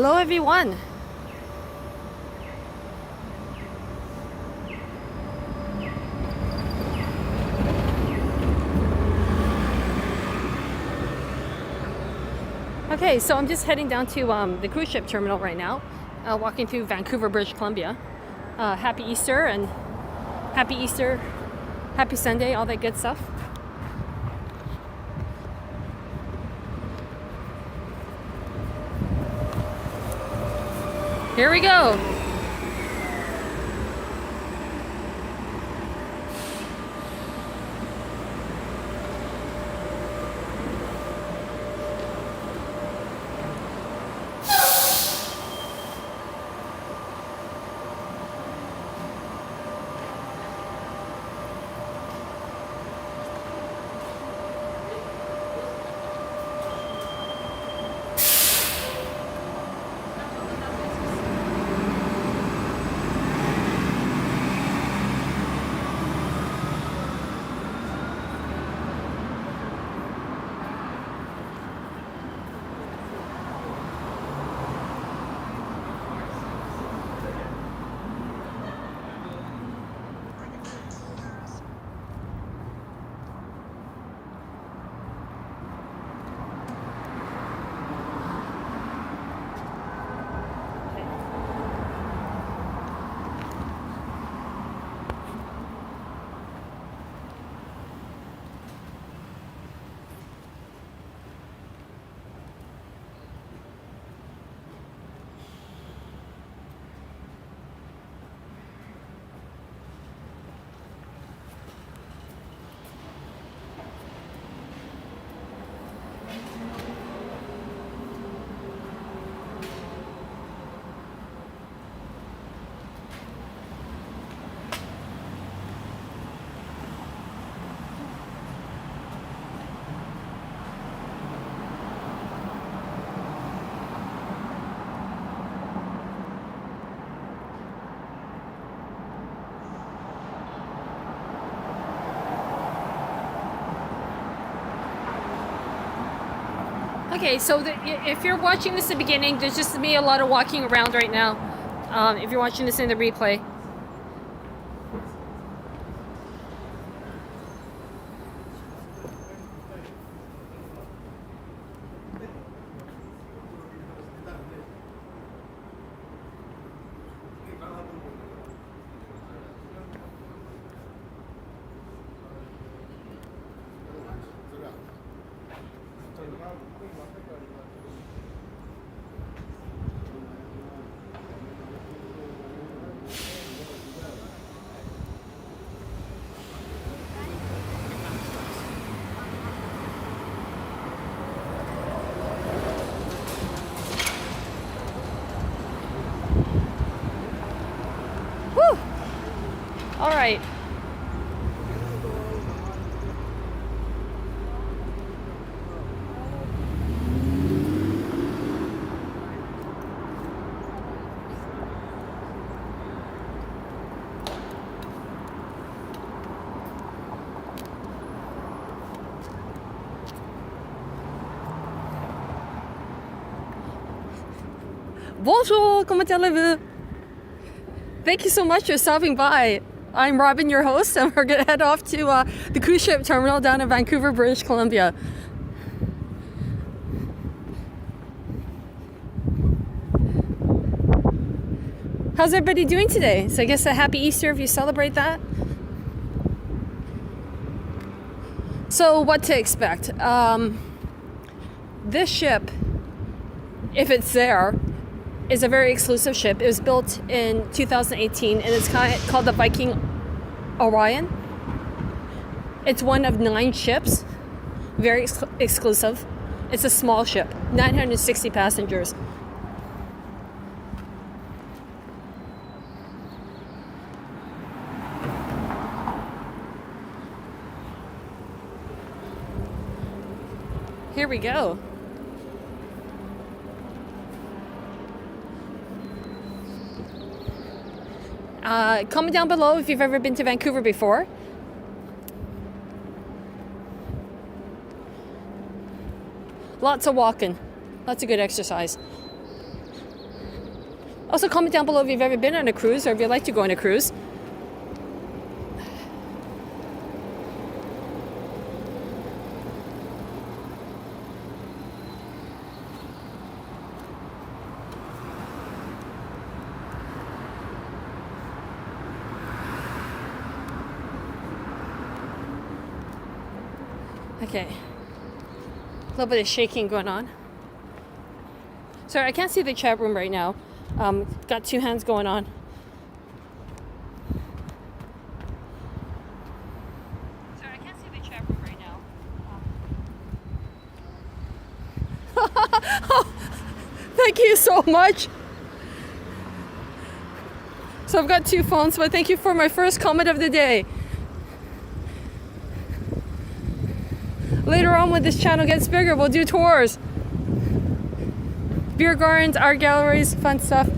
Hello everyone. Okay, so I'm just heading down to the cruise ship terminal right now, walking through Vancouver, British Columbia. Happy Easter and happy Sunday, all that good stuff. Here we go. Okay, so if you're watching this at the beginning, there's just me a lot of walking around right now. If you're watching this in the replay. Woo! All right. Bonjour, comment allez-vous? Thank you so much for stopping by. I'm Robin, your host, and we're going to head off to the cruise ship terminal down in Vancouver, British Columbia. How's everybody doing today? So I guess a happy Easter if you celebrate that. So what to expect? This ship, if it's there, is a very exclusive ship. It was built in 2018 and it's called the Viking Orion. It's one of 9 ships, very exclusive. It's a small ship, 960 passengers. Here we go. Comment down below if you've ever been to Vancouver before. Lots of walking, lots of good exercise. Also, comment down below if you've ever been on a cruise or if you'd like to go on a cruise. Okay, a little bit of shaking going on. Sorry, I can't see the chat room right now. Got two hands going on. Sorry, I can't see the chat room right now. Oh, thank you so much. So I've got two phones, but thank you for my first comment of the day. Later on, when this channel gets bigger, we'll do tours. Beer gardens, art galleries, fun stuff.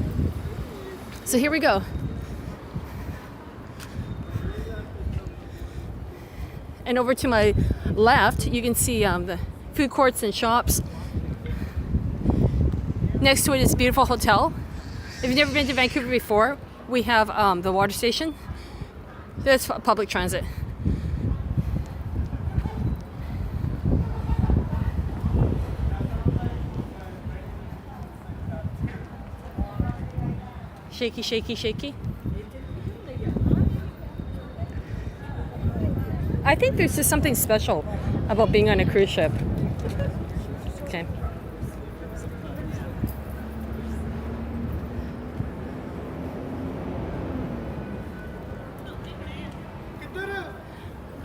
So here we go. And over to my left, you can see the food courts and shops. Next to it is a beautiful hotel. If you've never been to Vancouver before, we have the water station. That's public transit. Shaky, shaky, shaky. I think there's just something special about being on a cruise ship. Okay.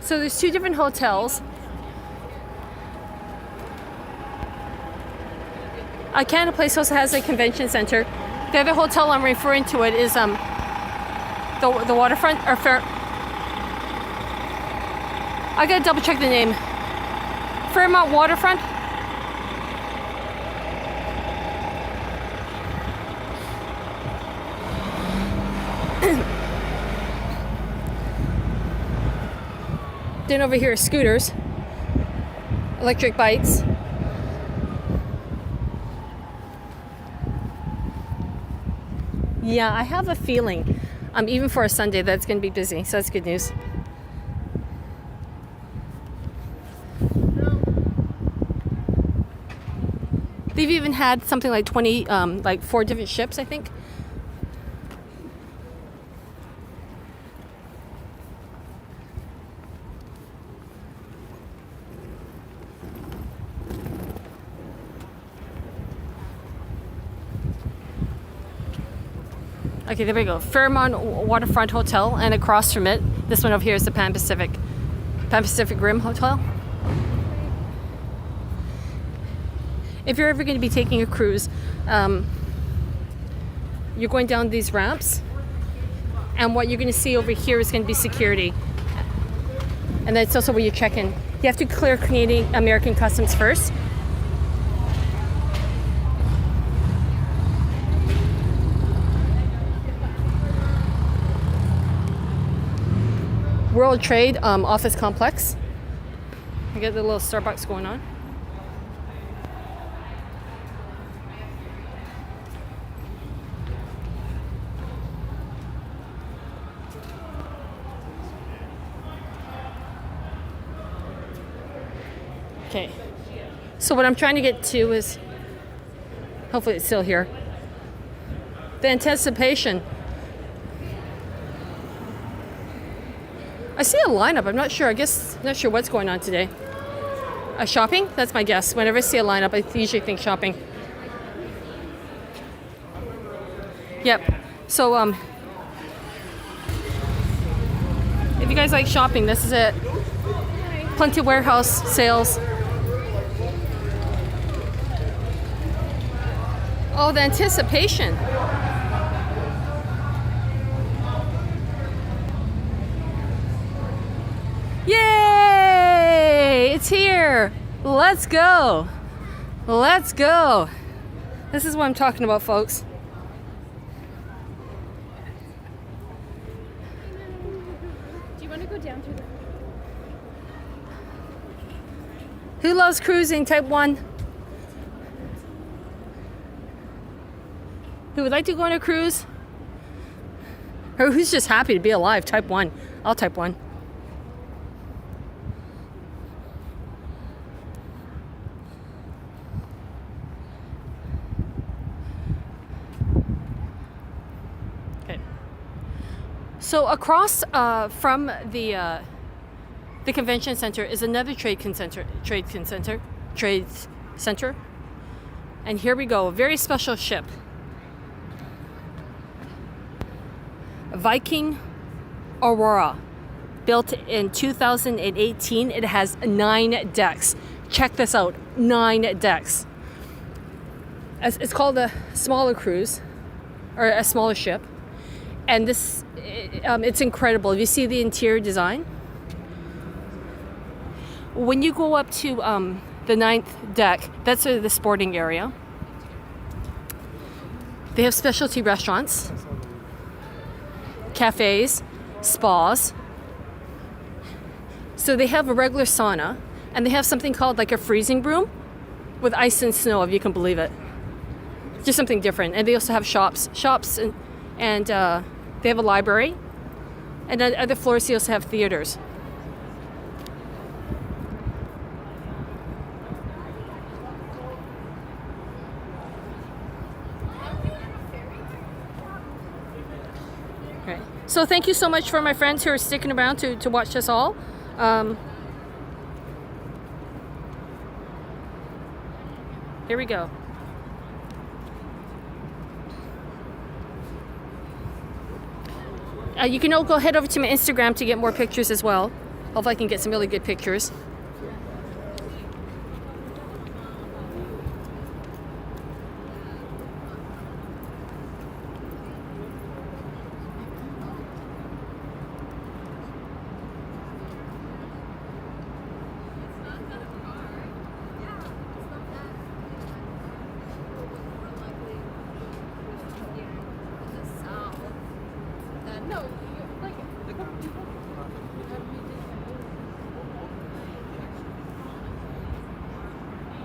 So there's two different hotels. Canada Place also has a convention center. The other hotel I'm referring to it is the waterfront or fair. I gotta double check the name. Fairmont Waterfront. Then over here are scooters, electric bikes. Yeah, I have a feeling, even for a Sunday, that's going to be busy. So that's good news. They've even had something like 20, like 4 different ships, I think. Okay, there we go. Fairmont Waterfront Hotel, and across from it, this one over here is the Pan Pacific Rim Hotel. If you're ever going to be taking a cruise, you're going down these ramps, and what you're going to see over here is going to be security, and that's also where you check in. You have to clear American customs first. World Trade office complex. I got the little Starbucks going on. Okay, so what I'm trying to get to is, hopefully it's still here, the anticipation. I see a lineup. I'm not sure. Not sure what's going on today. Shopping? That's my guess. Whenever I see a lineup, I usually think shopping. Yep. So, if you guys like shopping, this is it. Plenty of warehouse sales. Oh, the anticipation. Yay! It's here. Let's go. Let's go. This is what I'm talking about, folks. Do you want to go down through there? Who loves cruising? Type 1. Who would like to go on a cruise? Or who's just happy to be alive? Type 1. I'll type 1. Okay. So across from the convention center is another trade center. And here we go, a very special ship. Viking Aurora, built in 2018. It has 9 decks. Check this out, 9 decks. It's called a smaller cruise, or a smaller ship. And this, it's incredible. If you see the interior design, when you go up to the 9th deck, that's the sporting area. They have specialty restaurants, cafes, spas. So they have a regular sauna, and they have something called like a freezing room with ice and snow, if you can believe it. Just something different. And they also have shops, and they have a library. And on other floors, they also have theaters. So thank you so much for my friends who are sticking around to watch us all. Here we go. You can all go head over to my Instagram to get more pictures as well. Hopefully I can get some really good pictures.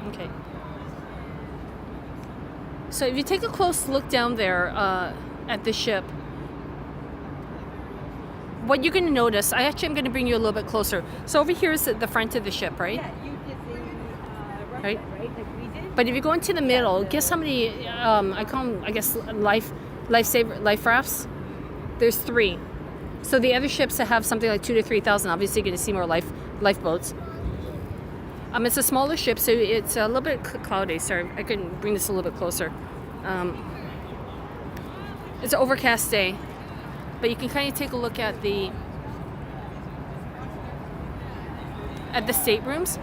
Okay. So if you take a close look down there at the ship, what you're going to notice, I'm going to bring you a little bit closer. So over here is the front of the ship, right? Yeah, you did the right? Like we did. But if you go into the middle, guess how many, I call them, I guess, life rafts? There's 3. So the other ships that have something like 2,000 to 3,000, obviously you're going to see more lifeboats. It's a smaller ship, so it's a little bit cloudy. Sorry, I can bring this a little bit closer. It's an overcast day, but you can kind of take a look at the staterooms.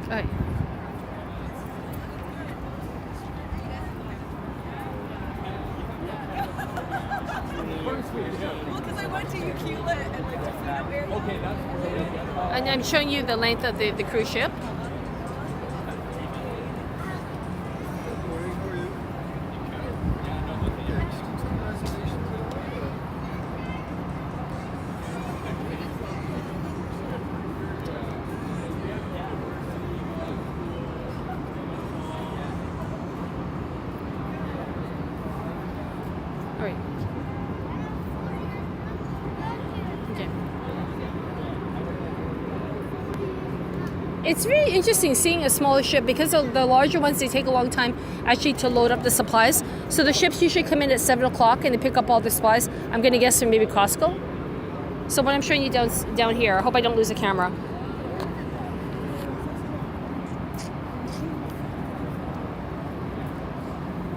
Right. Well, because I went to Ukiulet and like casino area. Okay, that's And I'm showing you the length of the cruise ship. All right. Okay. It's really interesting seeing a smaller ship because the larger ones, they take a long time actually to load up the supplies. So the ships usually come in at 7 o'clock and they pick up all the supplies. I'm going to guess from maybe Costco. So what I'm showing you down here, I hope I don't lose the camera.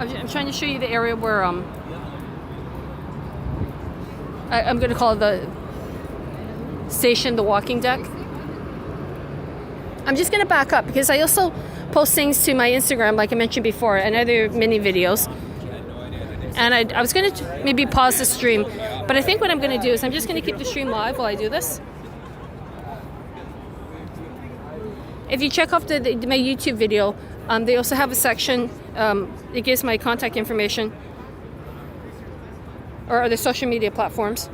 I'm trying to show you the area where I'm going to call it the station, the walking deck. I'm just going to back up because I also post things to my Instagram, like I mentioned before, and other mini videos. And I was going to maybe pause the stream, but I think what I'm going to do is I'm just going to keep the stream live while I do this. If you check off my YouTube video, they also have a section. It gives my contact information or other social media platforms.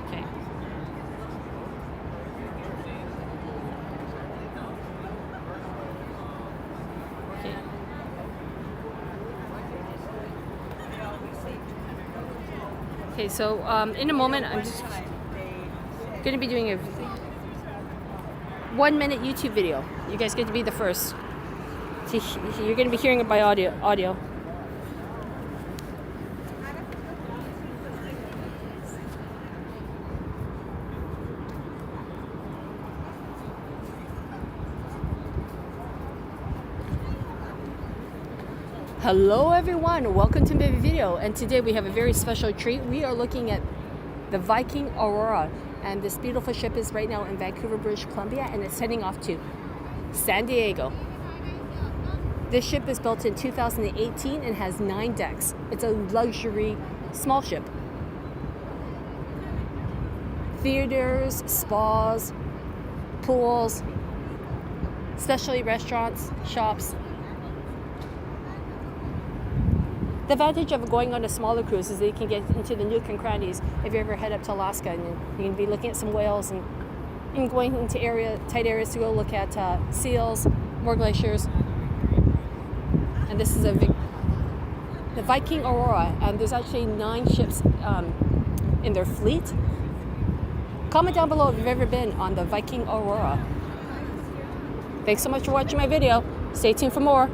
Okay. Okay. Okay, so in a moment, I'm just going to be doing a 1-minute YouTube video. You guys get to be the first. You're going to be hearing it by audio. Hello everyone, welcome to my video, and today we have a very special treat. We are looking at the Viking Aurora, and this beautiful ship is right now in Vancouver, British Columbia, and it's heading off to San Diego. This ship is built in 2018 and has 9 decks. It's a luxury small ship. Theaters, spas, pools, specialty restaurants, shops. The advantage of going on a smaller cruise is that you can get into the nook and crannies if you ever head up to Alaska, and you can be looking at some whales and going into tight areas to go look at seals, more glaciers. And this is the Viking Aurora, and there's actually 9 ships in their fleet. Comment down below if you've ever been on the Viking Aurora. Thanks so much for watching my video. Stay tuned for more.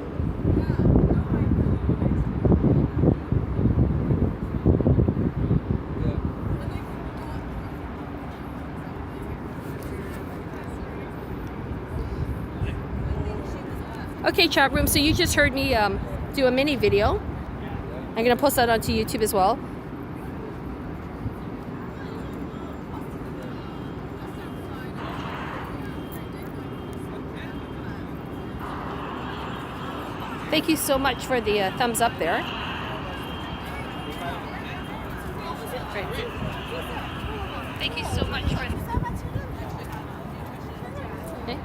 Okay, chat room, so you just heard me do a mini video. I'm going to post that onto YouTube as well. Thank you so much for the thumbs up there. Thank you so much for... Okay.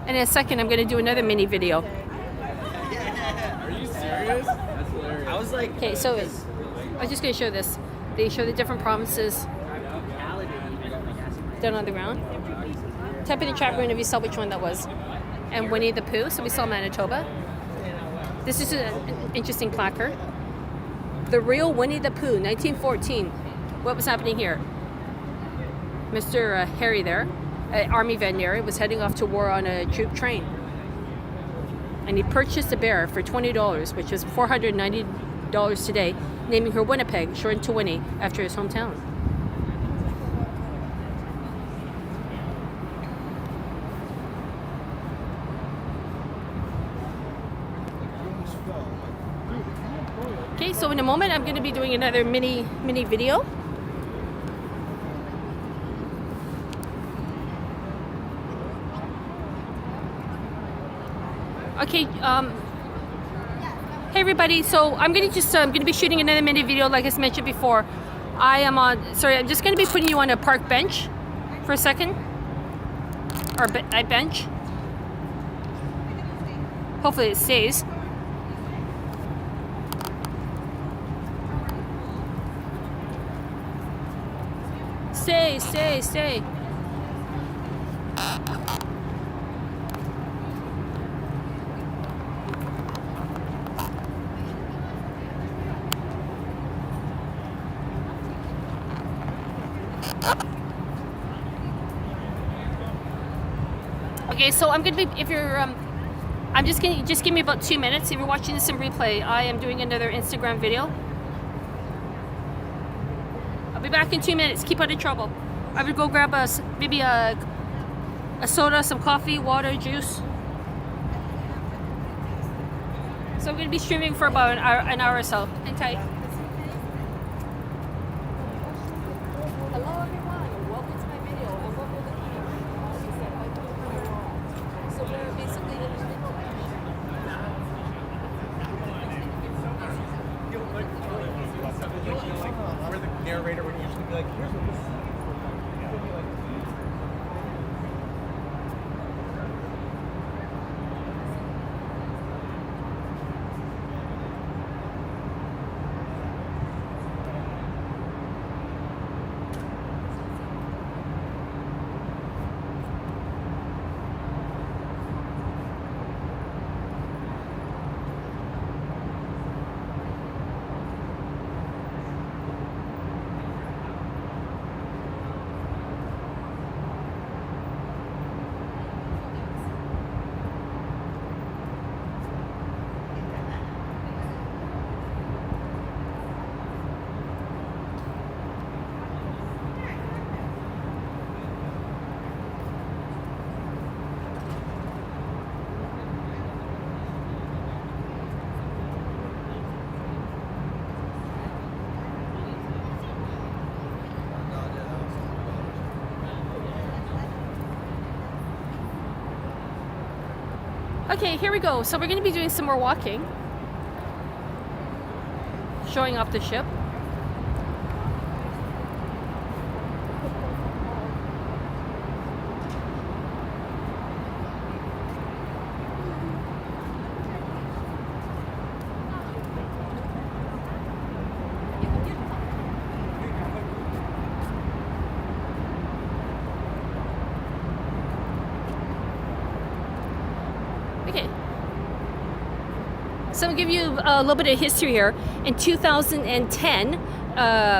And in a second, I'm going to do another mini video. Are you serious? That's hilarious. I was like, okay, so I'm just going to show this. They show the different provinces down on the ground. Type in the chat room if you saw which one that was. And Winnie the Pooh, so we saw Manitoba. This is an interesting placard. The real Winnie the Pooh, 1914. What was happening here? Mr. Harry there, Army veterinarian, was heading off to war on a troop train. And he purchased a bear for $20, which is $490 today, naming her Winnipeg, shortened to Winnie, after his hometown. Okay, so in a moment I'm going to be doing another mini video. Okay, hey everybody, so I'm going to be shooting another mini video like I mentioned before. I'm just going to be putting you on a park bench for a second. Or a bench. Hopefully it stays. Stay. Okay, so I'm gonna be, if you're, I'm just gonna, just give me about 2 minutes. If you're watching this in replay, I am doing another Instagram video. I'll be back in 2 minutes. Keep out of trouble. I would go grab maybe a soda, some coffee, water, juice. So I'm going to be streaming for about an hour or so. Hang tight. Hello everyone, welcome to my video and welcome to the game. So we're basically Where the narrator would usually be like, here's what this is. Okay, here we go. So we're going to be doing some more walking, showing off the ship. Okay. So I'll give you a little bit of history here. In 2010,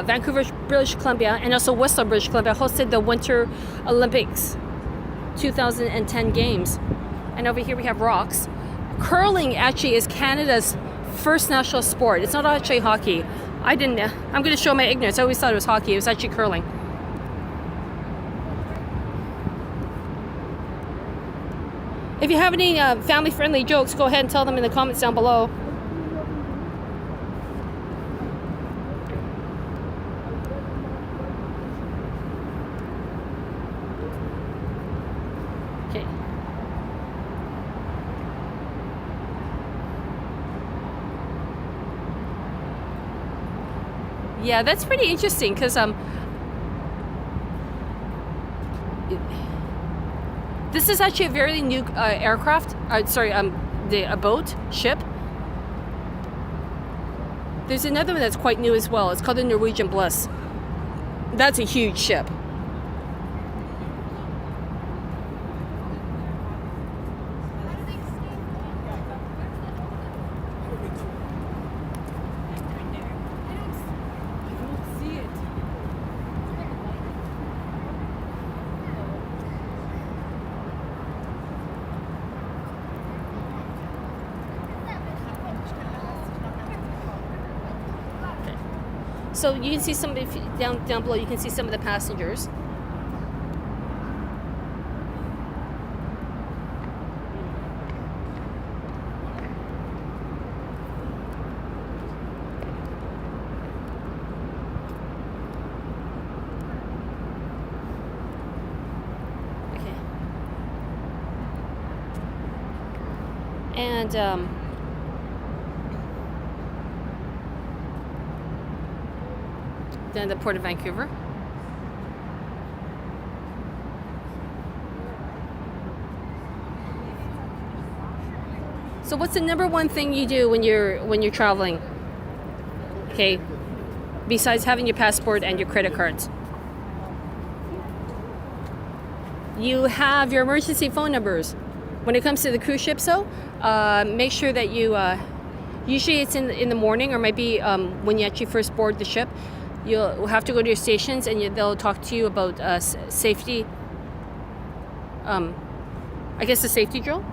Vancouver, British Columbia, and also Whistler, British Columbia hosted the Winter Olympics 2010 games. And over here we have rocks. Curling actually is Canada's first national sport. It's not actually hockey. I'm going to show my ignorance. I always thought it was hockey. It was actually curling. If you have any family-friendly jokes, go ahead and tell them in the comments down below. Okay. Yeah, that's pretty interesting because this is actually a very new aircraft. A boat, ship. There's another one that's quite new as well. It's called the Norwegian Bliss. That's a huge ship. So you can see some down below. You can see some of the passengers. Okay. And then the Port of Vancouver. So what's the number one thing you do when you're traveling? Okay, besides having your passport and your credit cards. You have your emergency phone numbers. When it comes to the cruise ship, make sure that you, usually it's in the morning or maybe when you actually first board the ship, you'll have to go to your stations and they'll talk to you about safety, I guess the safety drill.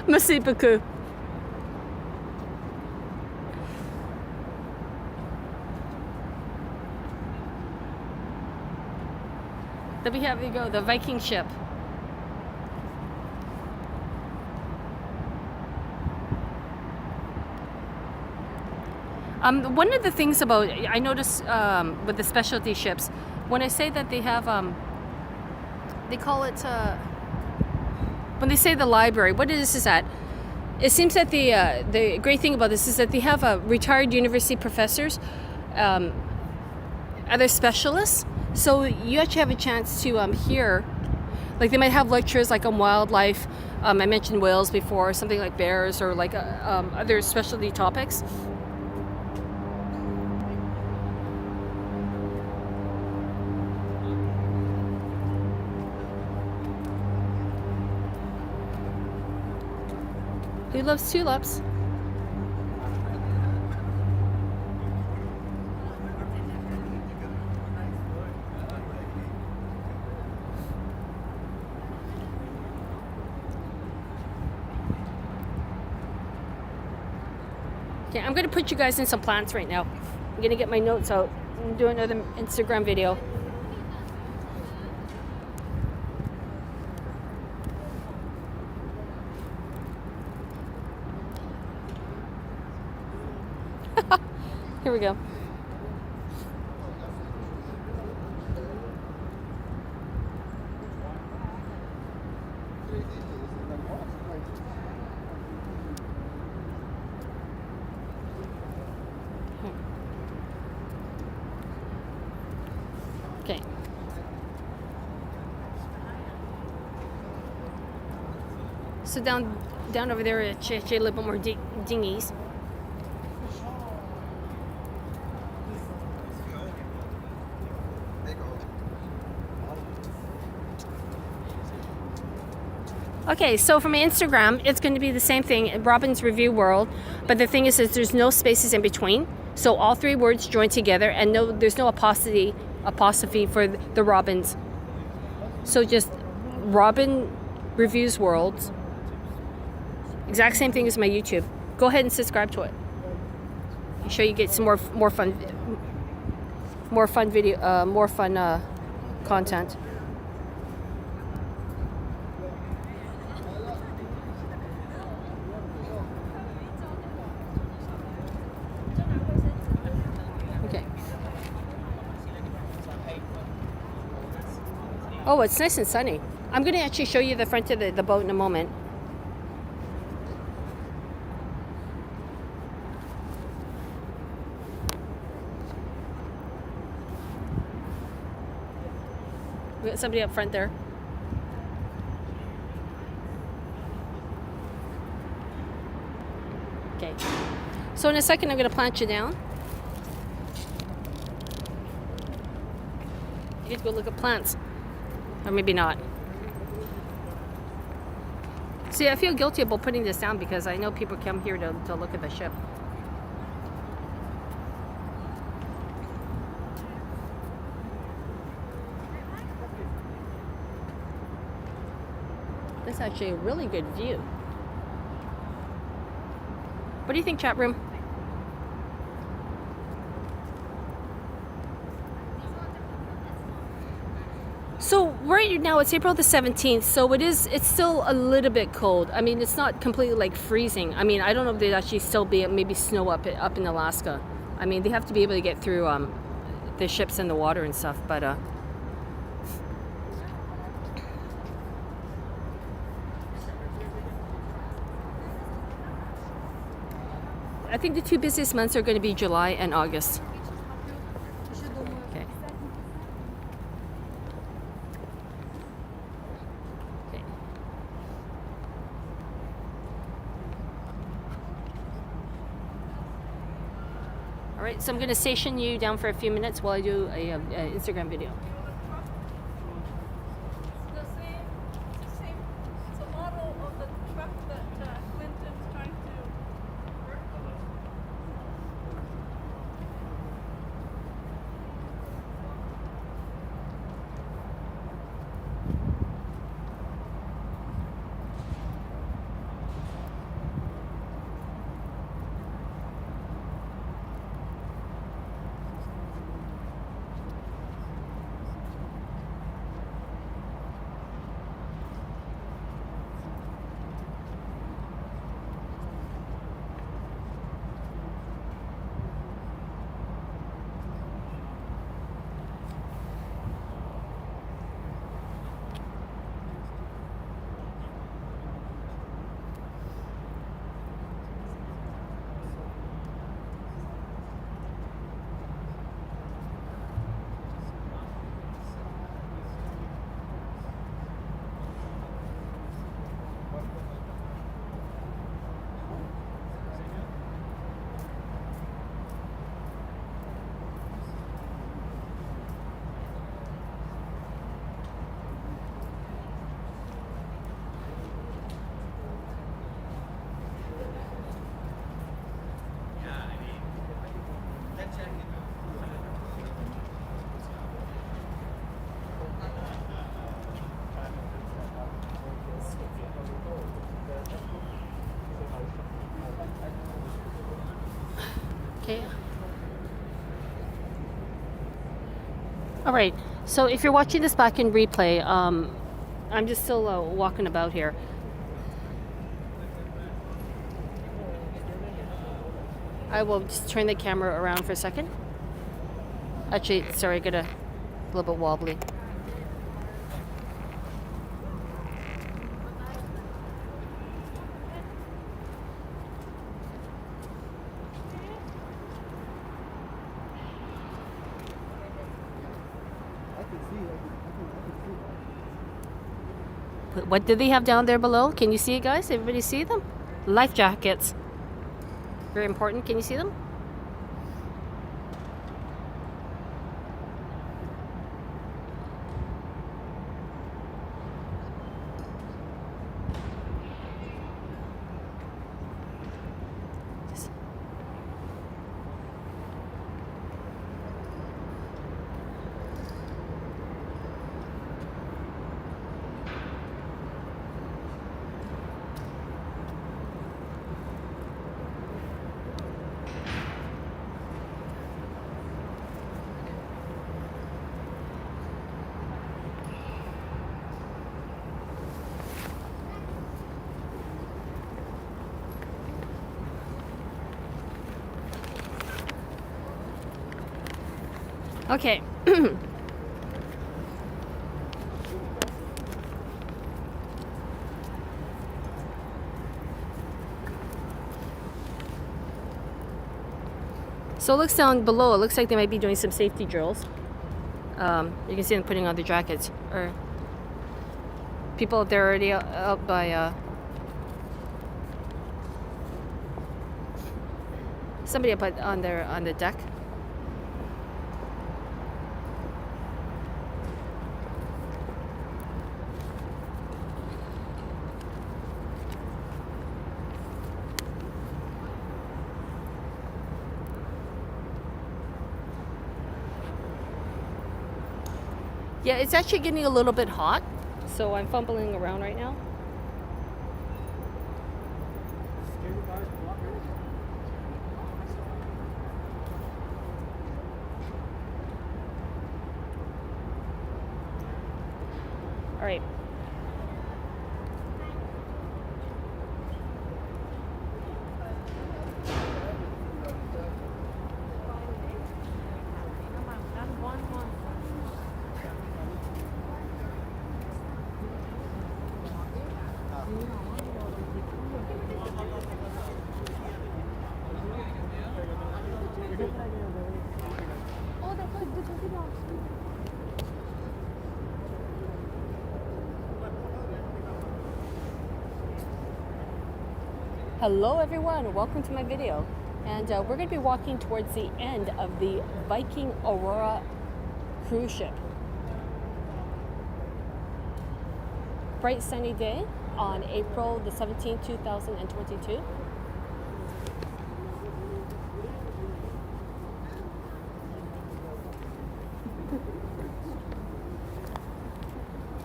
Merci beaucoup. Then we have, there you go, the Viking ship. One of the things about, I notice with the specialty ships, when I say that they have, they call it, when they say the library, what it is that it seems that the great thing about this is that they have retired university professors, other specialists, so you actually have a chance to hear, like they might have lectures like on wildlife, I mentioned whales before, something like bears, or like other specialty topics. Who loves tulips? Okay, I'm going to put you guys in some plants right now. I'm going to get my notes out and do another Instagram video. Here we go. Okay. So down over there, it's actually a little bit more dinghies. Okay, so for my Instagram, it's going to be the same thing, Robin's Review World, but the thing is there's no spaces in between, so all three words join together, and there's no apostrophe for the Robins. So just Robin Reviews World, exact same thing as my YouTube. Go ahead and subscribe to it. I'm sure you get some more fun content. Oh, it's nice and sunny. I'm going to actually show you the front of the boat in a moment. We got somebody up front there. Okay. So in a second, I'm going to plant you down. You get to go look at plants. Or maybe not. See, I feel guilty about putting this down because I know people come here to look at the ship. That's actually a really good view. What do you think, chat room? So right now it's April the 17th, so it's still a little bit cold. I mean, it's not completely like freezing. I mean, I don't know if there'd actually still be maybe snow up in Alaska. I mean, they have to be able to get through the ships in the water and stuff, but I think the two busiest months are going to be July and August. Okay. Okay. All right, so I'm going to station you down for a few minutes while I do a Instagram video. It's a model of the truck that Clinton's trying to work on. Okay. All right. So if you're watching this back in replay, I'm just still walking about here. I will just turn the camera around for a second. Actually, sorry, I got a little bit wobbly. What do they have down there below? Can you see it, guys? Everybody see them? Life jackets. Very important. Can you see them? Okay. So it looks down below, it looks like they might be doing some safety drills. You can see them putting on their jackets. Or people, they're already out by somebody up on the deck. Yeah, it's actually getting a little bit hot, so I'm fumbling around right now. All right. Hello everyone, welcome to my video. And we're going to be walking towards the end of the Viking Orion Cruise Ship. Bright sunny day on April the 17th, 2022.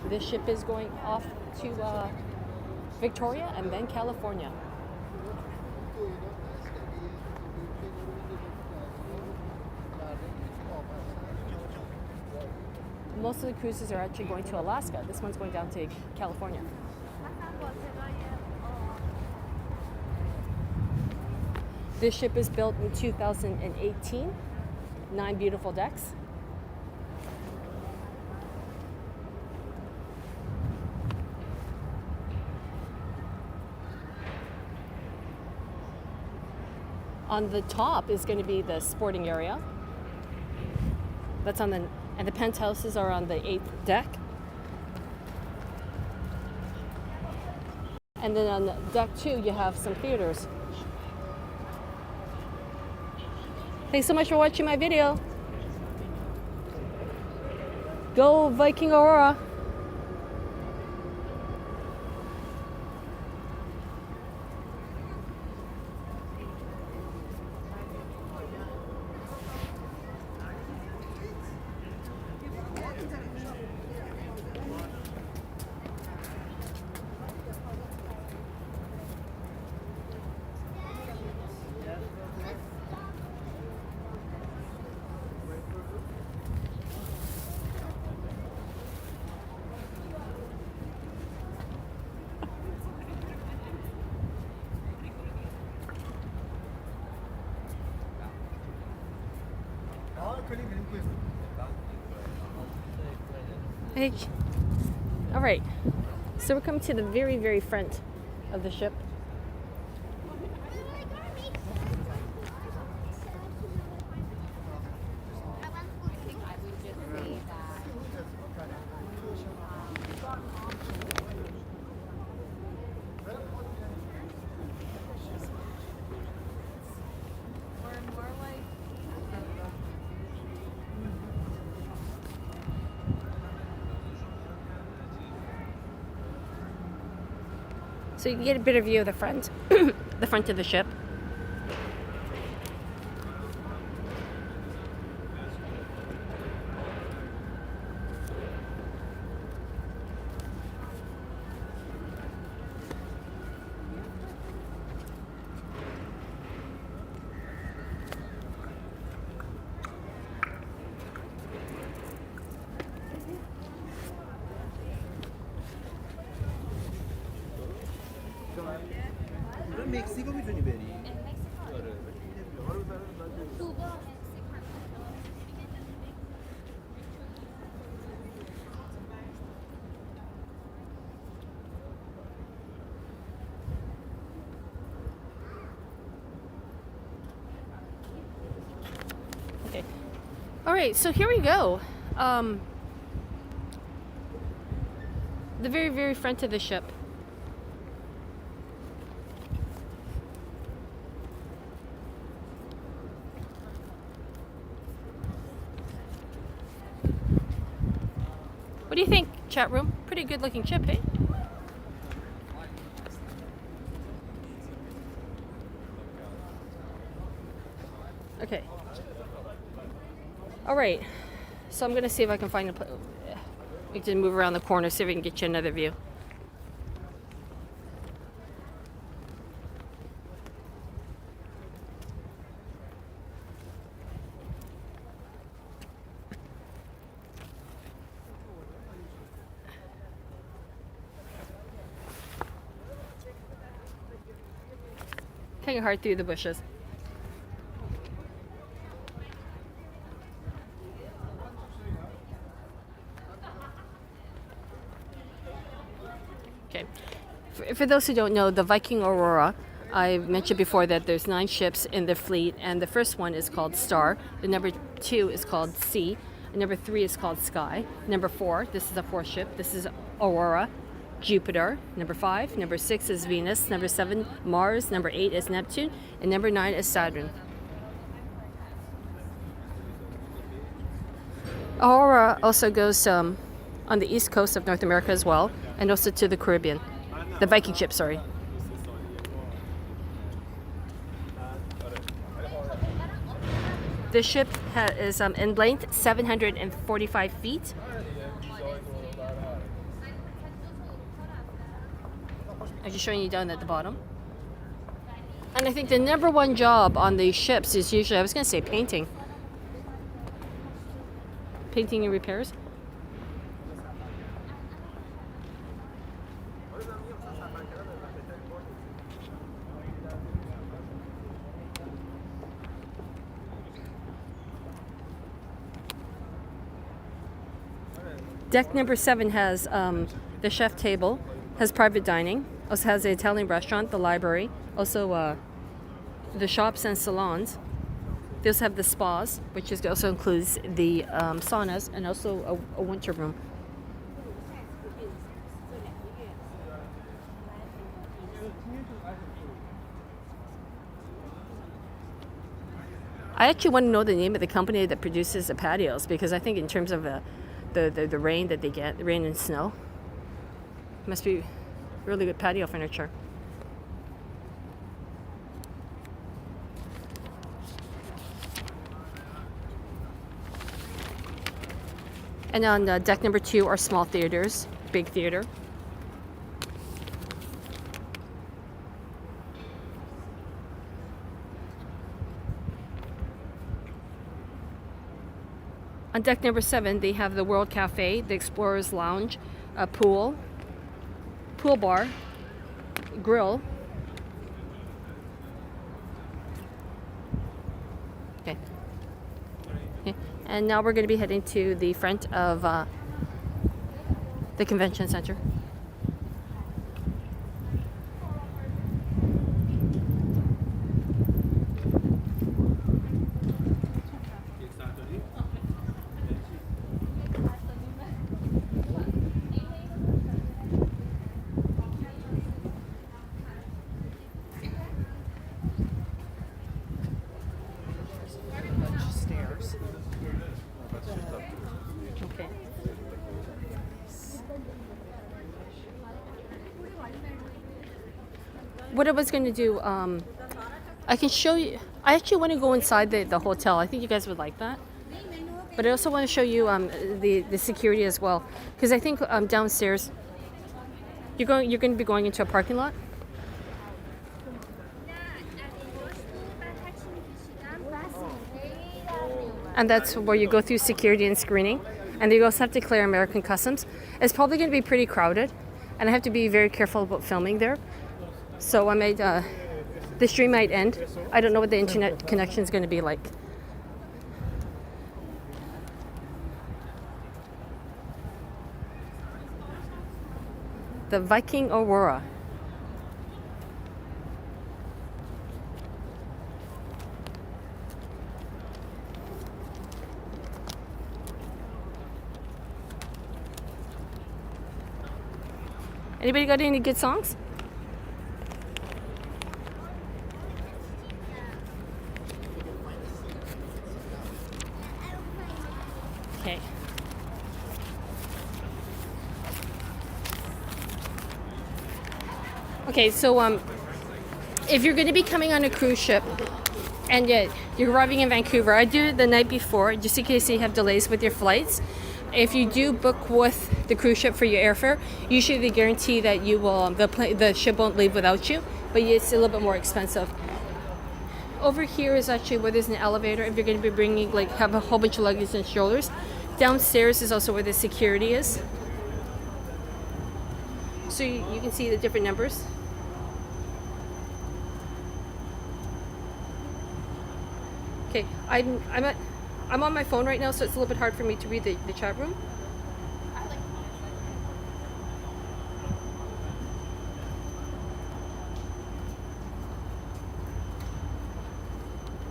This ship is going off to Victoria and then California. Most of the cruises are actually going to Alaska. This one's going down to California. This ship is built in 2018. 9 beautiful decks. On the top is going to be the sporting area. That's on and the penthouses are on the 8th deck. And then on deck 2, you have some theaters. Thanks so much for watching my video. Go Viking Orion. Hey. All right. So we're coming to the very, very front of the ship. So you can get a better view of the front, the front of the ship. 멕시코 미준이 베리. Okay. All right, so here we go. The very, very front of the ship. What do you think, chat room? Pretty good looking ship, hey? Okay. All right. So I'm gonna see if I can find a place. We can move around the corner, see if we can get you another view. Kind of hard through the bushes. Okay. For those who don't know, the Viking Aurora, I've mentioned before that there's 9 ships in the fleet, and the first one is called Star. The number 2 is called Sea. And number 3 is called Sky. Number 4, this is a 4th ship. This is Aurora. Jupiter. Number 5. Number 6 is Venus. Number 7, Mars. Number 8 is Neptune. And number 9 is Saturn. Aurora also goes on the east coast of North America as well, and also to the Caribbean. The Viking ship, sorry. This ship is in length 745 feet. I'm just showing you down at the bottom. And I think the number 1 job on these ships is usually, I was going to say painting. Painting and repairs. Deck number 7 has the chef table, has private dining, also has the Italian restaurant, the library, also the shops and salons. They also have the spas, which also includes the saunas and also a winter room. I actually want to know the name of the company that produces the patios, because I think in terms of the rain that they get, the rain and snow, it must be really good patio furniture. And on deck number 2 are small theaters, big theater. On deck number 7, they have the World Cafe, the Explorer's Lounge, a pool bar, grill. Okay. Okay. And now we're going to be heading to the front of the convention center. Stairs. Okay. What I was going to do, I can show you. I actually want to go inside the hotel. I think you guys would like that. But I also want to show you the security as well, because I think downstairs you're going to be going into a parking lot, and that's where you go through security and screening, and you also have to clear American customs. It's probably going to be pretty crowded, and I have to be very careful about filming there. So I might the stream might end. I don't know what the internet connection is going to be like. The Viking Aurora. Anybody got any good songs? Okay. Okay, so if you're going to be coming on a cruise ship and you're arriving in Vancouver, I do it the night before just in case you have delays with your flights. If you do book with the cruise ship for your airfare, usually they guarantee that you will the ship won't leave without you, but it's a little bit more expensive. Over here is actually where there's an elevator if you're going to be bringing have a whole bunch of luggage and strollers. Downstairs is also where the security is. So you can see the different numbers. Okay, I'm on my phone right now, so it's a little bit hard for me to read the chat room.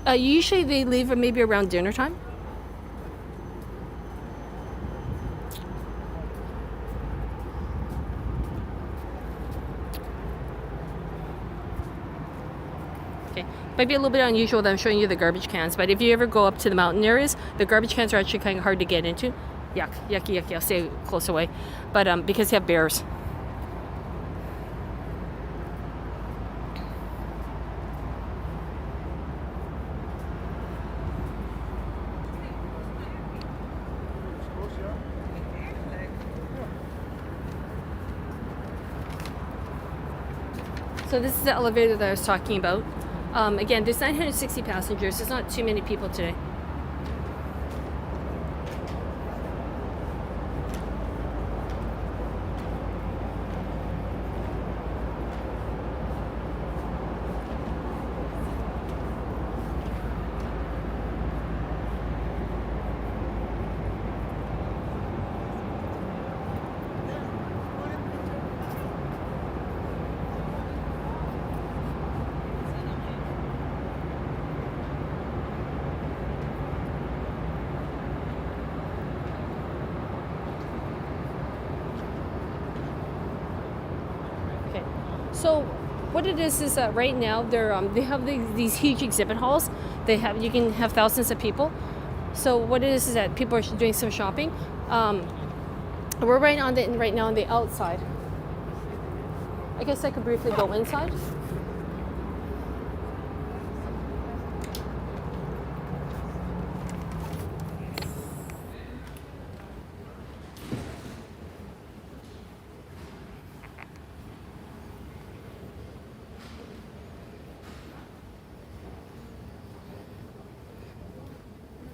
Usually they leave maybe around dinner time. Okay, might be a little bit unusual that I'm showing you the garbage cans, but if you ever go up to the mountain areas, the garbage cans are actually kind of hard to get into. Yuck, yucky, yucky. I'll stay close away, but because you have bears. So this is the elevator that I was talking about. Again, there's 960 passengers. There's not too many people today. So what it is that right now they have these huge exhibit halls. You can have thousands of people. So what it is that people are doing some shopping. We're right now on the outside. I guess I could briefly go inside.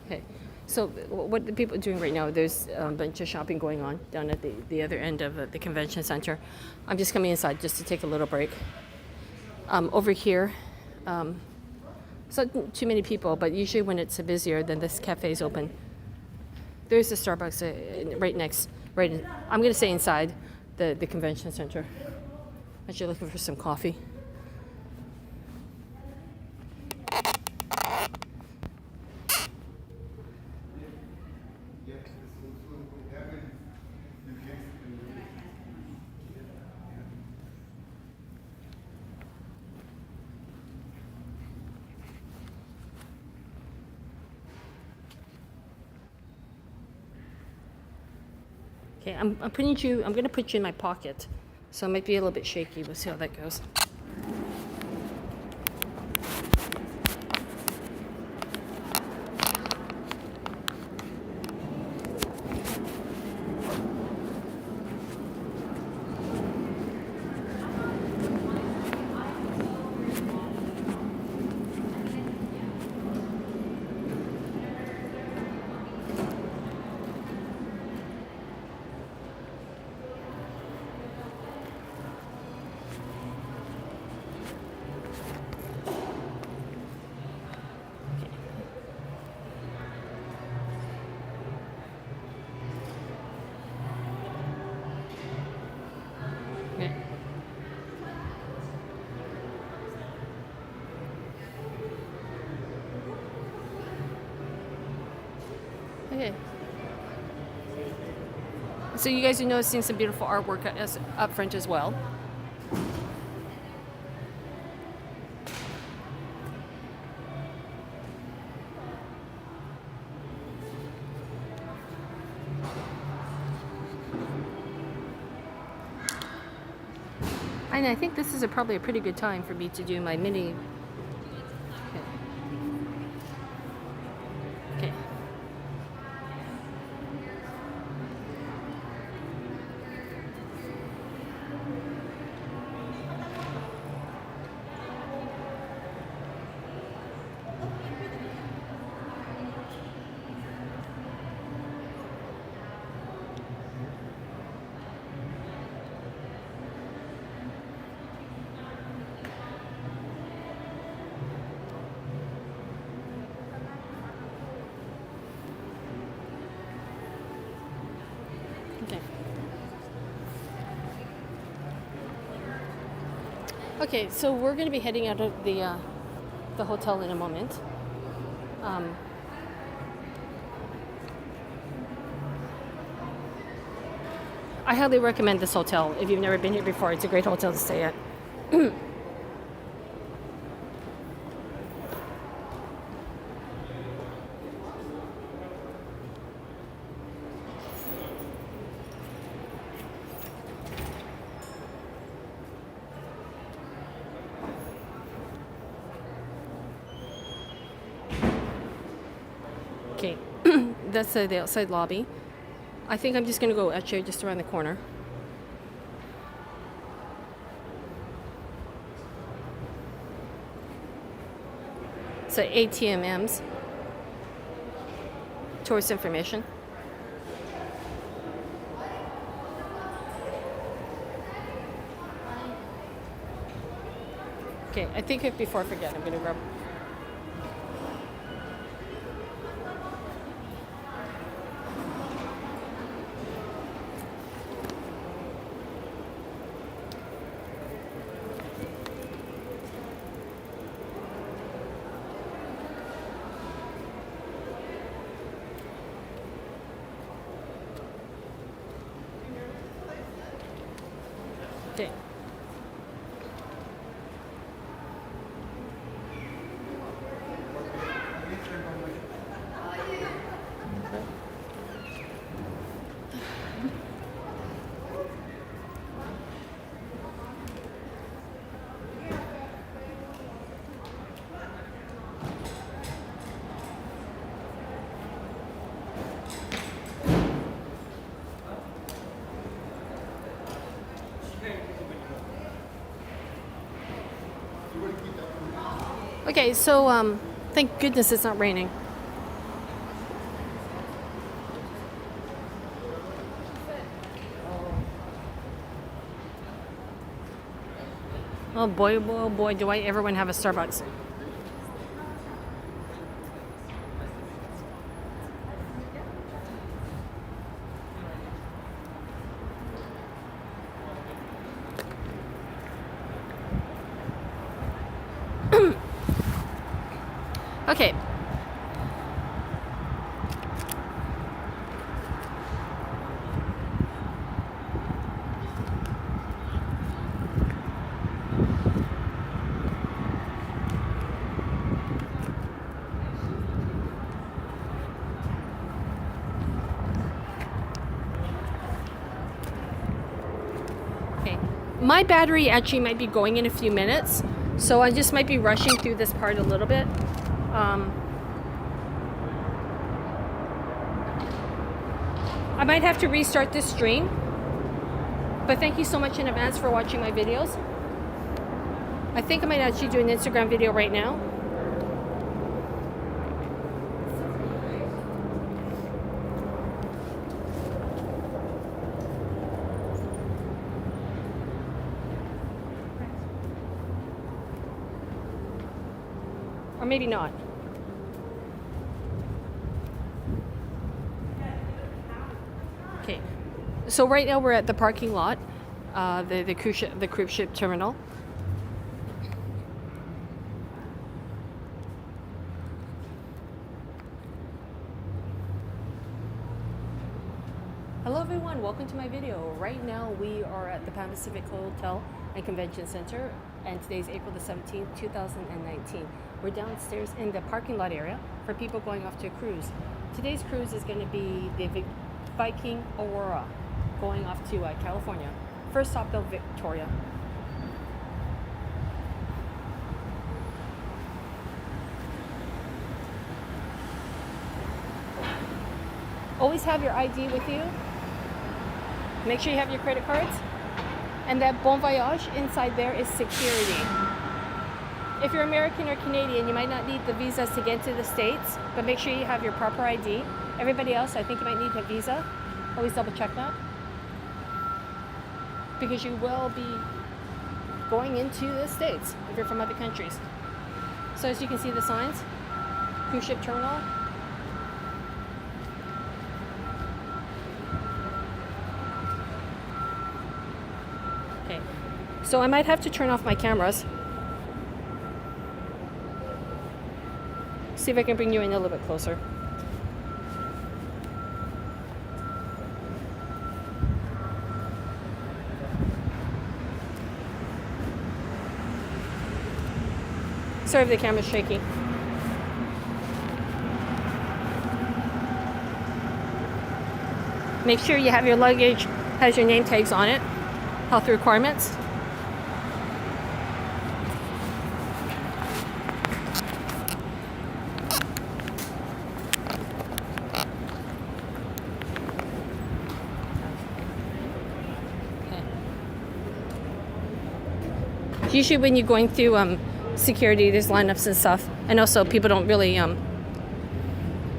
Okay, so what the people are doing right now, there's a bunch of shopping going on down at the other end of the convention center. I'm just coming inside just to take a little break. Over here, It's not too many people, but usually when it's busier, then this cafe is open. There's a Starbucks right in, I'm going to say inside the convention center. As you're looking for some coffee. Okay, I'm going to put you in my pocket. So it might be a little bit shaky. We'll see how that goes. Okay. Okay. So you guys are noticing some beautiful artwork up front as well. And I think this is probably a pretty good time for me to do my mini. Okay. Okay. Okay, so we're going to be heading out of the hotel in a moment. I highly recommend this hotel if you've never been here before. It's a great hotel to stay at. Okay, that's the outside lobby. I think I'm just going to go actually just around the corner. So ATMs, tourist information. Okay, I think before I forget, I'm going to grab. Okay. Okay, so thank goodness it's not raining. Oh boy, do I ever want to have a Starbucks. Okay. Okay. My battery actually might be going in a few minutes, so I just might be rushing through this part a little bit. I might have to restart this stream, but thank you so much in advance for watching my videos. I think I might actually do an Instagram video right now. Or maybe not. Okay, so right now we're at the parking lot, the cruise ship terminal. Hello everyone, welcome to my video. Right now we are at the Pan Pacific Hotel and Convention Center, and today's April the 17th, 2019. We're downstairs in the parking lot area for people going off to a cruise. Today's cruise is going to be the Viking Aurora, going off to California. First stop though, Victoria. Always have your ID with you. Make sure you have your credit cards. And that Bon Voyage inside there is security. If you're American or Canadian, you might not need the visas to get to the States, but make sure you have your proper ID. Everybody else, I think you might need a visa. Always double check that. Because you will be going into the States if you're from other countries. So as you can see the signs, cruise ship terminal. Okay, so I might have to turn off my cameras. See if I can bring you in a little bit closer. Sorry if the camera's shaky. Make sure you have your luggage, has your name tags on it, health requirements. Usually when you're going through security, there's lineups and stuff, and also people don't really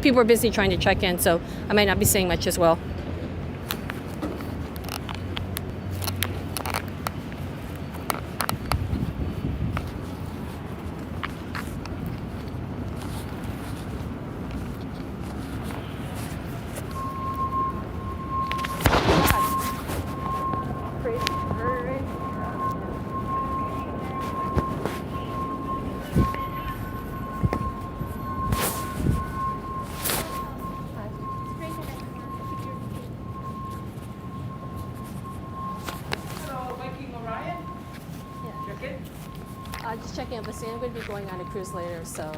people are busy trying to check in, so I might not be saying much as well. Hello, Viking Orion. Check-in. Just checking out. I'm going to be going on a cruise later, so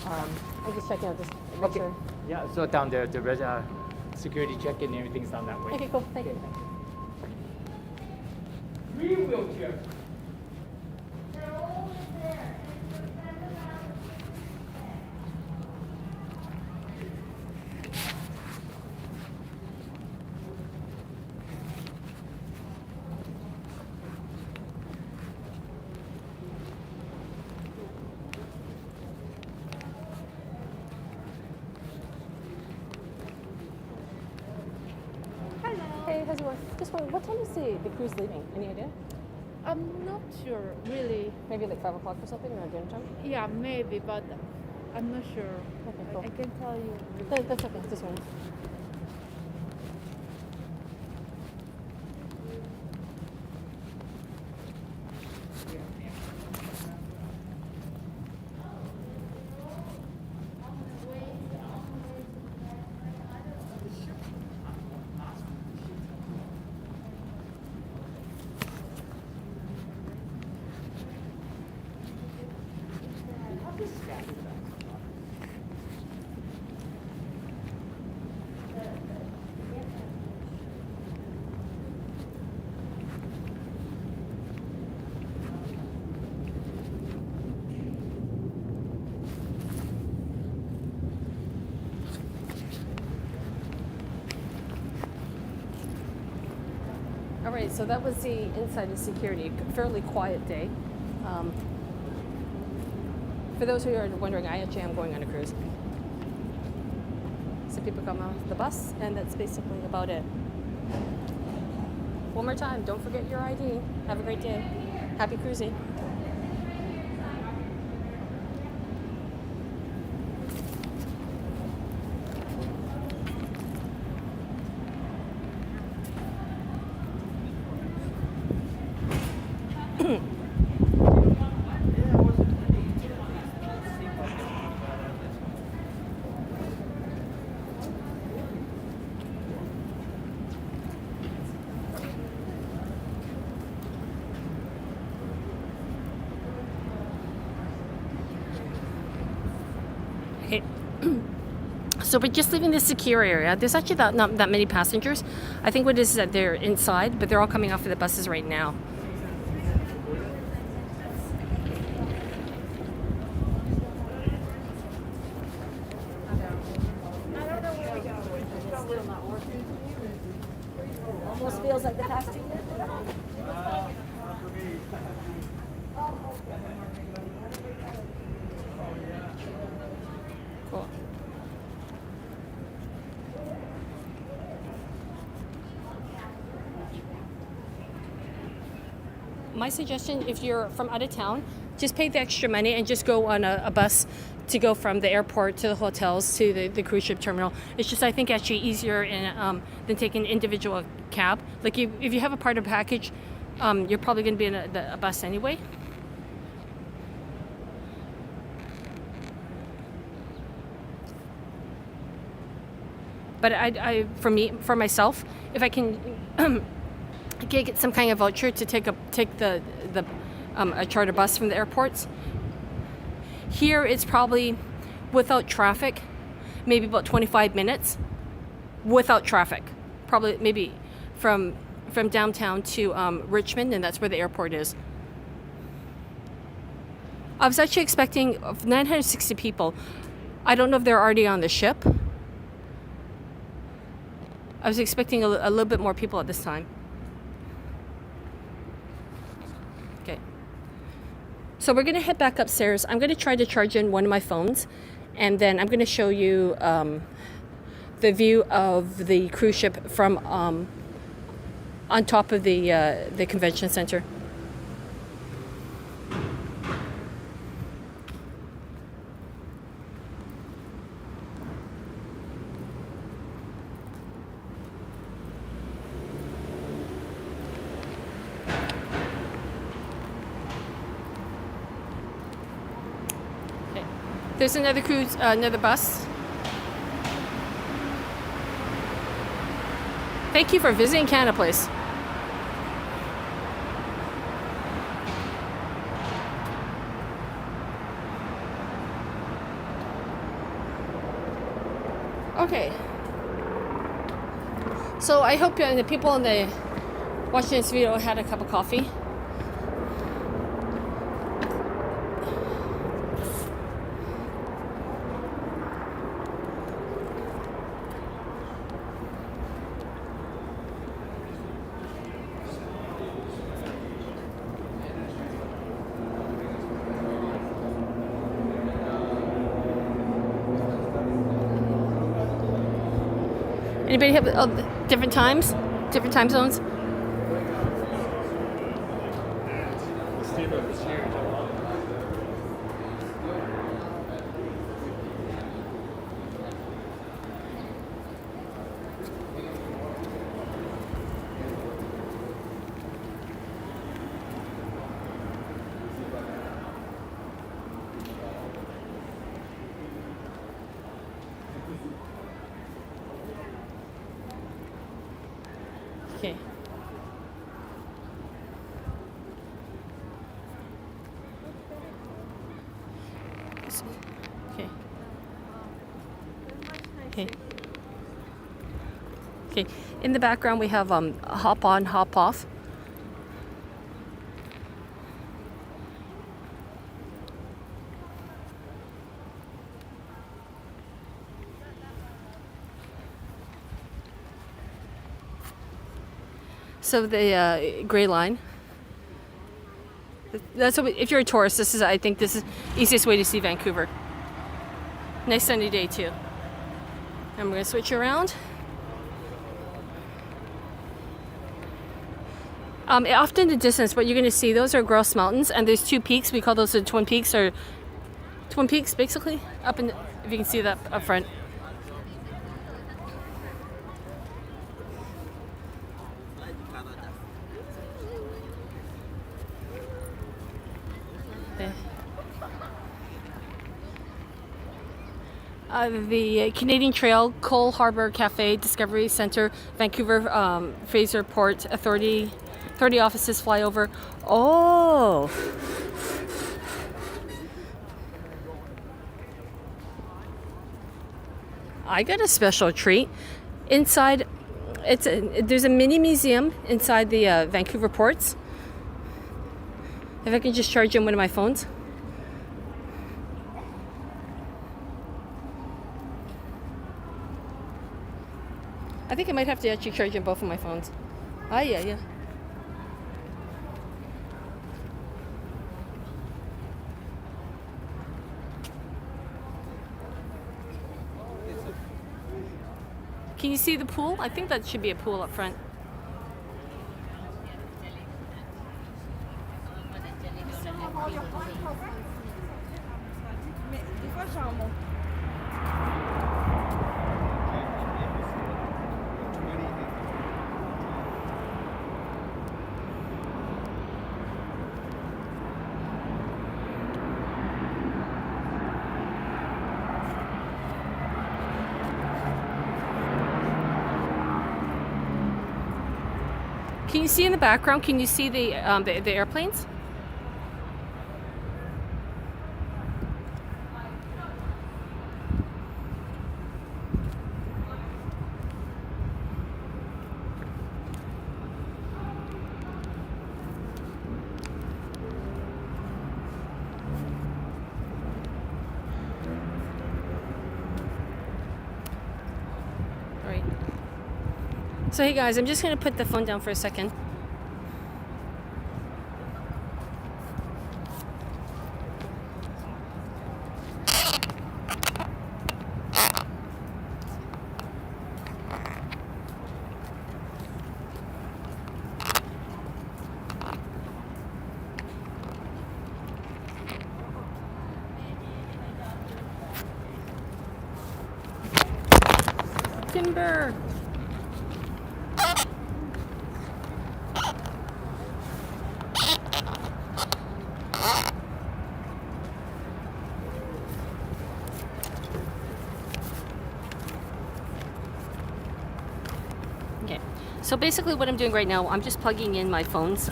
I'm just checking out this. Okay. Yeah, so down there, the security check-in, everything's down that way. Okay, cool. Thank you. Free wheelchair. Hey, how's it going? Just wondering, what time is the cruise leaving? Any idea? I'm not sure, really. Maybe like 5 o'clock or something, or dinner time? Yeah, maybe, but I'm not sure. Okay, cool. I can tell you. That's okay. Just one. right, so that was the inside of security. Fairly quiet day. For those who are wondering, I actually am going on a cruise. So people come off the bus, and that's basically about it. One more time, don't forget your ID. Have a great day. Happy cruising. Okay. So we're just leaving the secure area. There's actually not that many passengers. I think what it is that they're inside, but they're all coming off of the buses right now. Almost feels like the past 2 years. Cool. My suggestion, if you're from out of town, just pay the extra money and just go on a bus to go from the airport to the hotels to the cruise ship terminal. It's just, I think, actually easier than taking an individual cab. Like if you have a part of a package, you're probably going to be in a bus anyway. But for myself, if I can get some kind of voucher to take a charter bus from the airports. Here it's probably, without traffic, maybe about 25 minutes without traffic. Probably maybe from downtown to Richmond, and that's where the airport is. I was actually expecting 960 people. I don't know if they're already on the ship. I was expecting a little bit more people at this time. Okay. So we're going to head back upstairs. I'm going to try to charge in one of my phones, and then I'm going to show you the view of the cruise ship from on top of the convention center. There's another cruise, another bus. Thank you for visiting Canada Place. Okay. So I hope the people watching this video had a cup of coffee. Anybody have different times? Different time zones? Okay. Okay. Okay. Okay. In the background, we have hop on, hop off. So the Gray Line. That's what if you're a tourist, I think this is the easiest way to see Vancouver. Nice sunny day too. And we're gonna switch around. Off in the distance, what you're gonna see, those are Gross Mountains, and there's two peaks. We call those the Twin Peaks, or Twin Peaks, basically. Up in, if you can see that up front. The Canadian Trail, Cole Harbour Cafe, Discovery Centre, Vancouver Fraser Port Authority offices fly over. Oh! I got a special treat. Inside, there's a mini museum inside the Vancouver ports. If I can just charge in one of my phones. I think I might have to actually charge in both of my phones. Ah, yeah. Can you see the pool? I think that should be a pool up front. Can you see in the background? Can you see the airplanes? Right. So hey guys, I'm just gonna put the phone down for a second. Timber. Okay, so basically what I'm doing right now, I'm just plugging in my phones.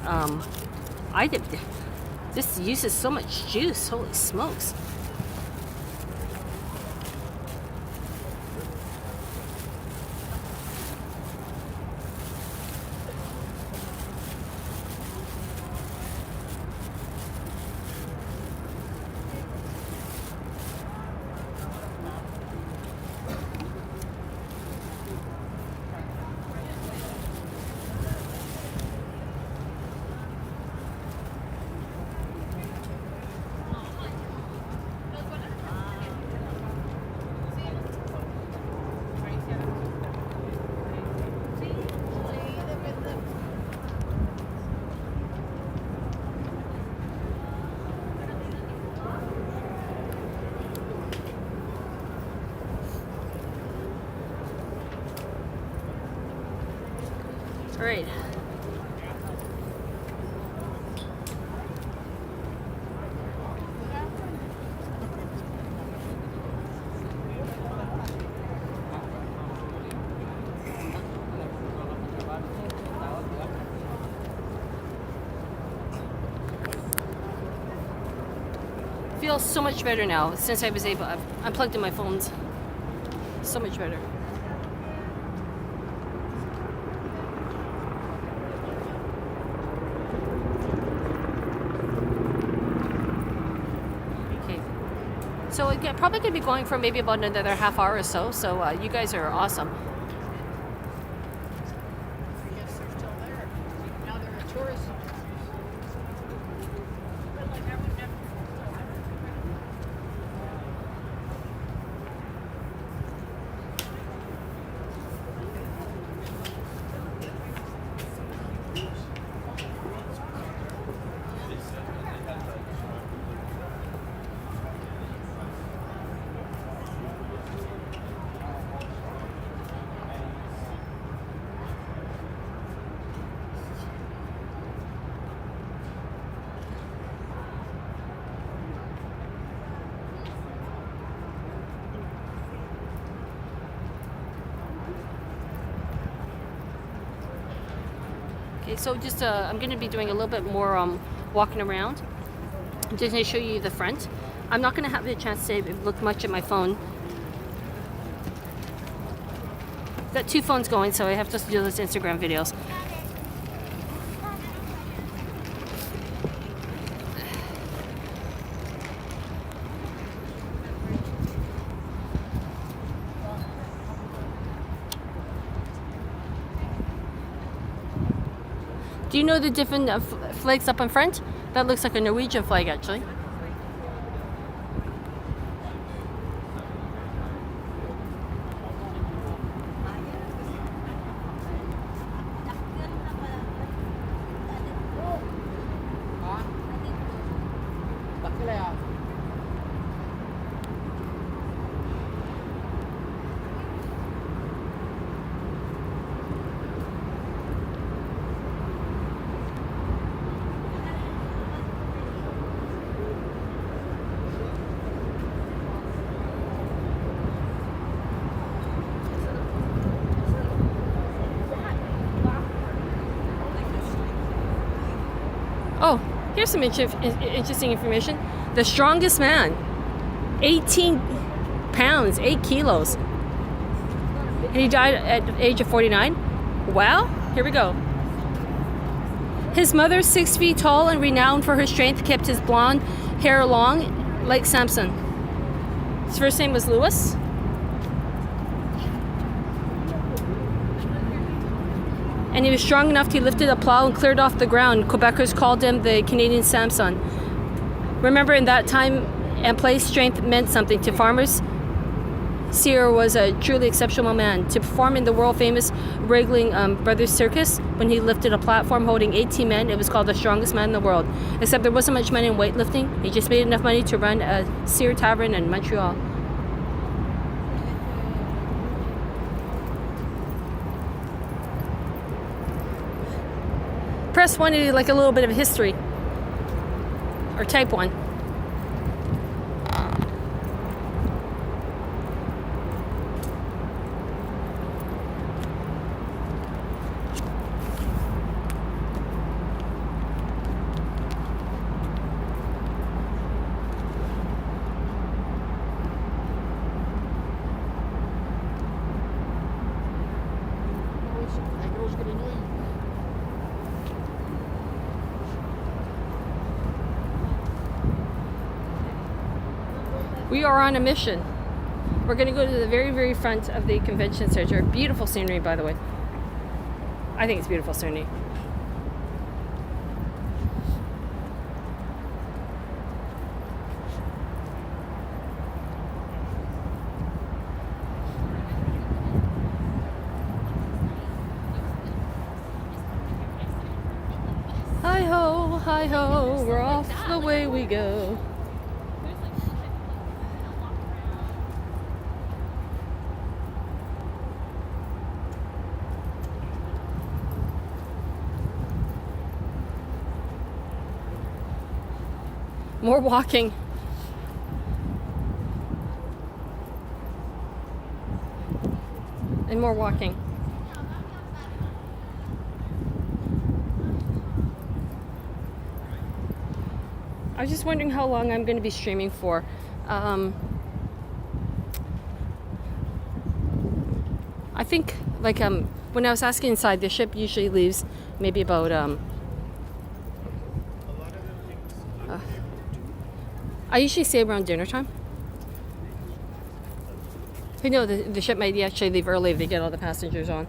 This uses so much juice, holy smokes. All right. Feels so much better now since I was able. I've unplugged in my phones. So much better. So it probably could be going for maybe about another half hour or so. So you guys are awesome. Okay, so just I'm going to be doing a little bit more walking around. I'm just going to show you the front. I'm not going to have the chance to look much at my phone. I've got 2 phones going, so I have to do those Instagram videos. Do you know the different flags up in front? That looks like a Norwegian flag, actually. Oh, here's some interesting information. The strongest man, 18 pounds, 8 kilos. And he died at the age of 49. Well, here we go. His mother, 6 feet tall and renowned for her strength, kept his blonde hair long like Samson. His first name was Louis. And he was strong enough to lift a plow and cleared off the ground. Quebecers called him the Canadian Samson. Remember, in that time and place, strength meant something to farmers. Sear was a truly exceptional man. To perform in the world-famous Wriggling Brothers Circus, when he lifted a platform holding 18 men, it was called the strongest man in the world. Except there wasn't much money in weightlifting. He just made enough money to run a Sear Tavern in Montreal. Press 1 to do like a little bit of history. Or type 1. We are on a mission. We're going to go to the very, very front of the convention center. Beautiful scenery, by the way. I think it's beautiful scenery. Hi ho, we're off the way we go. More walking. And more walking. I was just wondering how long I'm going to be streaming for. I think, like, when I was asking inside, the ship usually leaves maybe about I usually stay around dinner time. I know the ship might actually leave early if they get all the passengers on.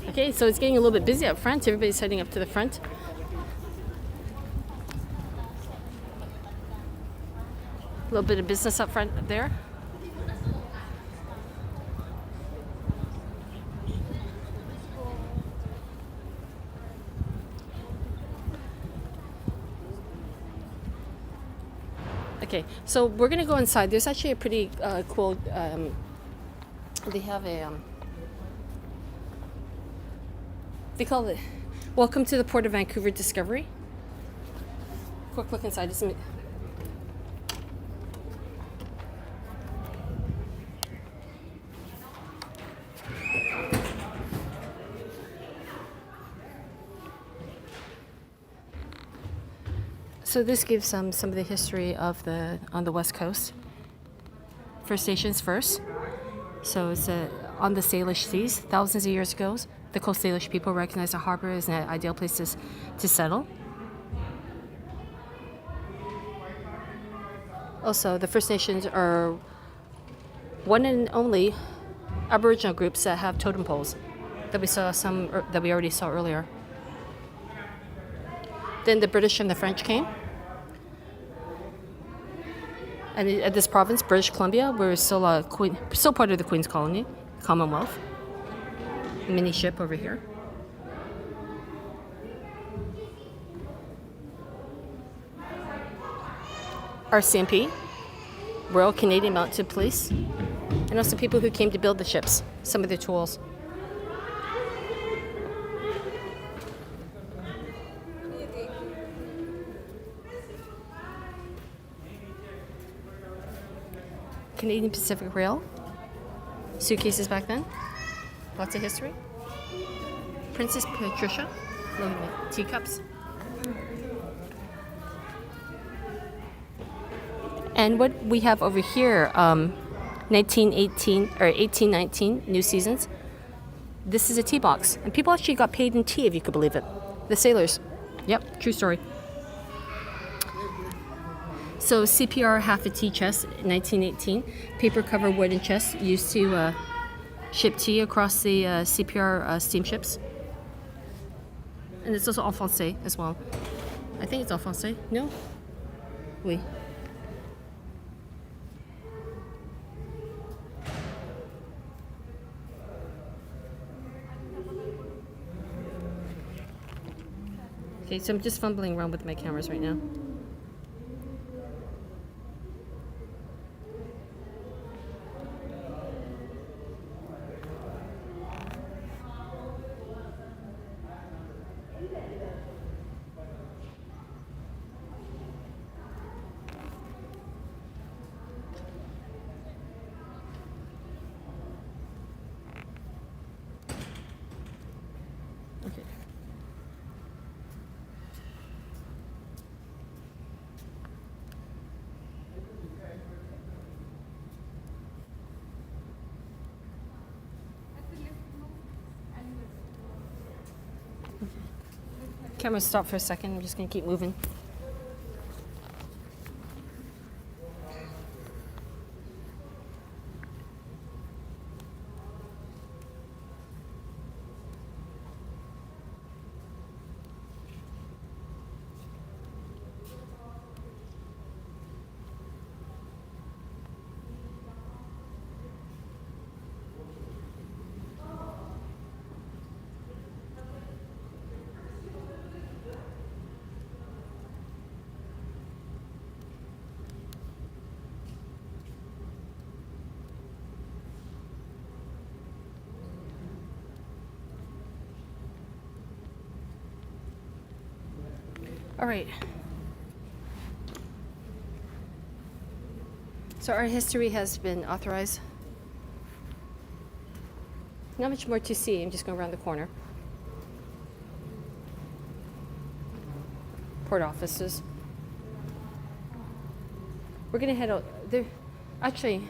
Okay, so it's getting a little bit busy up front. Everybody's heading up to the front. A little bit of business up front there. Okay, so we're gonna go inside. There's actually a pretty cool. They have a They call it Welcome to the Port of Vancouver Discovery. Quick look inside. So this gives some of the history of on the West Coast. First Nations first. So it's on the Salish Seas. Thousands of years ago, the Coast Salish people recognized the harbor as an ideal place to settle. Also, the First Nations are one and only Aboriginal groups that have totem poles that we already saw earlier. Then the British and the French came. And at this province, British Columbia, we're still part of the Queen's Colony, Commonwealth. Mini ship over here. RCMP, Royal Canadian Mounted Police, and also people who came to build the ships, some of their tools. Canadian Pacific Rail, suitcases back then, lots of history. Princess Patricia, look at me, teacups. And what we have over here, 1918 or 1819 New Seasons. This is a tea box, and people actually got paid in tea, if you could believe it. The sailors. Yep, true story. So CPR half a tea chest, 1918. Paper cover wooden chest used to ship tea across the CPR steamships. And it's also en français as well. I think it's en français. No? Oui. Okay, so I'm just fumbling around with my cameras right now. Okay. Camera, stop for a second. I'm just going to keep moving. All right. So our history has been authorized. Not much more to see. I'm just going around the corner. Port offices. We're going to head out there. Actually,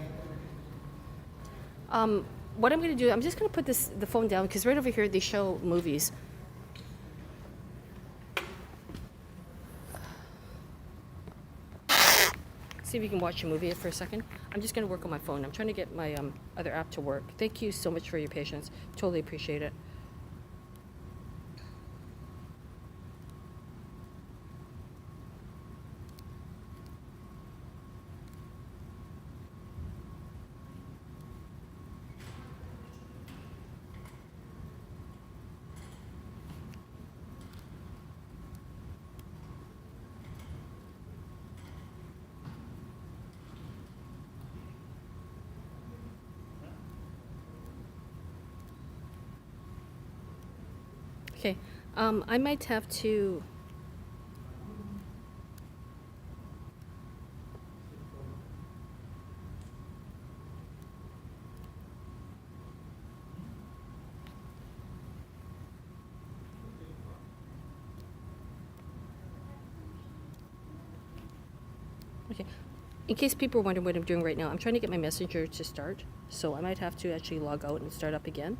what I'm going to do, I'm just going to put the phone down because right over here they show movies. See if you can watch a movie for a second. I'm just going to work on my phone. I'm trying to get my other app to work. Thank you so much for your patience. Totally appreciate it. I might have to. Okay. In case people are wondering what I'm doing right now, I'm trying to get my messenger to start. So I might have to actually log out and start up again.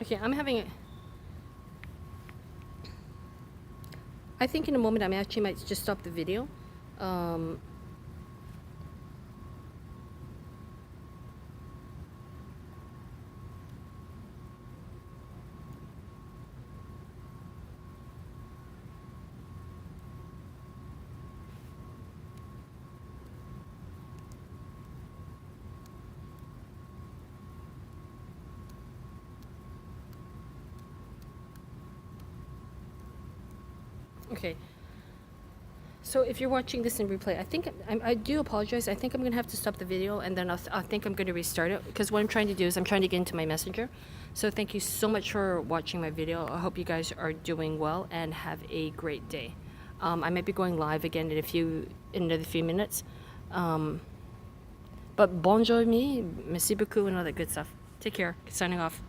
Okay, I'm having it. I think in a moment I actually might just stop the video. Okay. So if you're watching this in replay, I do apologize. I think I'm gonna have to stop the video, and then I think I'm gonna restart it, because what I'm trying to do is I'm trying to get into my messenger. So thank you so much for watching my video. I hope you guys are doing well and have a great day. I might be going live again in another few minutes. But bonjour me, merci beaucoup, and all that good stuff. Take care. Signing off.